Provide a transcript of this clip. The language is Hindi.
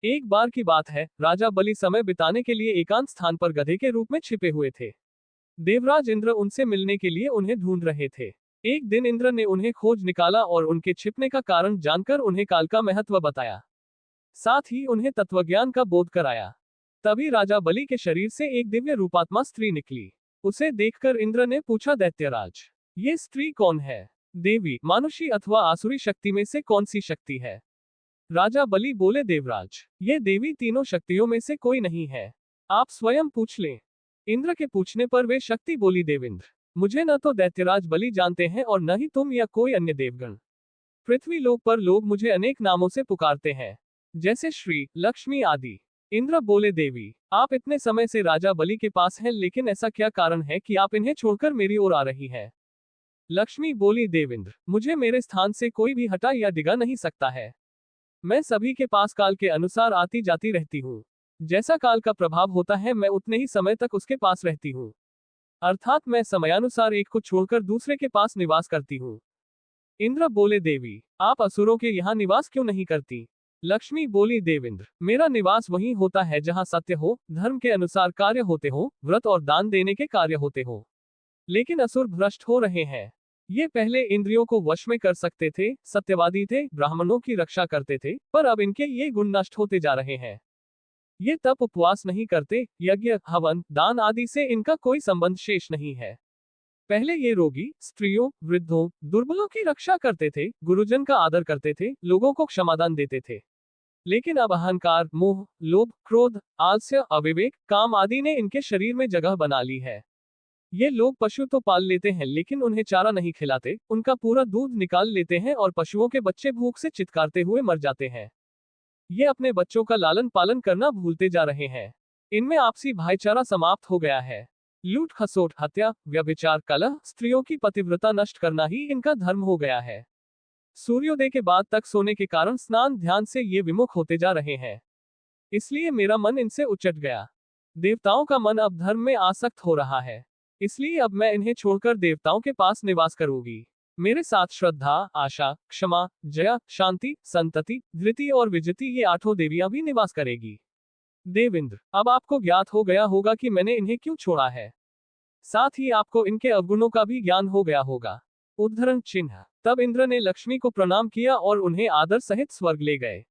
एक बार की बात है, राजा बलि समय बिताने के लिए एकांत स्थान पर गधे के रूप में छिपे हुए थे। देवराज इंद्र उनसे मिलने के लिए उन्हें ढूंढ रहे थे। एक दिन इंद्र ने उन्हें खोज निकाला और उनके छिपने का कारण जानकर उन्हें काल का महत्व बताया। साथ ही उन्हें तत्वज्ञान का बोध कराया। तभी राजा बलि के शरीर से एक दिव्य रूपात्मा स्त्री निकली। उसे देखकर इंद्र ने पूछा, दैत्यराज, ये स्त्री कौन है? देवी, मानुषी अथवा आसुरी शक्ति में से कौन सी शक्ति है? राजा बलि बोले, देवराज, ये देवी तीनों शक्तियों में से कोई नहीं है। आप स्वयं पूछ लें। इंद्र के पूछने पर वे शक्ति बोली, देवेंद्र, मुझे न तो दैत्यराज बलि जानते हैं और न ही तुम या कोई अन्य देवगण। पृथ्वी लोक पर लोग मुझे अनेक नामों से पुकारते हैं, जैसे श्री, लक्ष्मी आदि। इंद्र बोले, देवी, आप इतने समय से राजा बलि के पास हैं, लेकिन ऐसा क्या कारण है कि आप इन्हें छोड़कर मेरी ओर आ रही हैं? लक्ष्मी बोली, देवेंद्र, मुझे मेरे स्थान से कोई भी हटा या डिगा नहीं सकता है। मैं सभी के पास काल के अनुसार आती जाती रहती हूँ। जैसा काल का प्रभाव होता है, मैं उतने ही समय तक उसके पास रहती हूँ। अर्थात मैं समयानुसार एक को छोड़कर दूसरे के पास निवास करती हूँ। इंद्र बोले, देवी, आप असुरों के यहाँ निवास क्यों नहीं करती? लक्ष्मी बोली, देवेंद्र, मेरा निवास वहीं होता है जहाँ सत्य हो, धर्म के अनुसार कार्य होते हो, व्रत और दान देने के कार्य होते हो। लेकिन असुर भ्रष्ट हो रहे हैं। ये पहले इंद्रियों को वश में कर सकते थे, सत्यवादी थे, ब्राह्मणों की रक्षा करते थे, पर अब इनके ये गुण नष्ट होते जा रहे हैं। ये तप उपवास नहीं करते, यज्ञ, हवन, दान आदि से इनका कोई संबंध शेष नहीं है। पहले ये रोगी, स्त्रियों, वृद्धों, दुर्बलों की रक्षा करते थे, गुरुजन का आदर करते थे, लोगों को क्षमादान देते थे। लेकिन अब अहंकार, मोह, लोभ, क्रोध, आलस्य, अविवेक, काम आदि ने इनके शरीर में जगह बना ली है। ये लोग पशु तो पाल लेते हैं, लेकिन उन्हें चारा नहीं खिलाते, उनका पूरा दूध निकाल लेते हैं और पशुओं के बच्चे भूख से चित्कारते हुए मर जाते हैं। ये अपने बच्चों का लालन पालन करना भूलते जा रहे हैं। इनमें आपसी भाईचारा समाप्त हो गया है। लूट खसोट, हत्या, व्यभिचार, कलह, स्त्रियों की पतिव्रता नष्ट करना ही इनका धर्म हो गया है। सूर्योदय के बाद तक सोने के कारण स्नान ध्यान से ये विमुख होते जा रहे हैं। इसलिए मेरा मन इनसे उचट गया। देवताओं का मन अब धर्म में आसक्त हो रहा है। इसलिए अब मैं इन्हें छोड़कर देवताओं के पास निवास करूंगी। मेरे साथ श्रद्धा, आशा, क्षमा, जया, शांति, संतति, धृति और विजति, ये आठों देवियां भी निवास करेगी। देवेंद्र, अब आपको ज्ञात हो गया होगा कि मैंने इन्हें क्यों छोड़ा है। साथ ही आपको इनके अवगुणों का भी ज्ञान हो गया होगा। उद्धरण चिन्ह। तब इंद्र ने लक्ष्मी को प्रणाम किया और उन्हें आदर सहित स्वर्ग ले गए।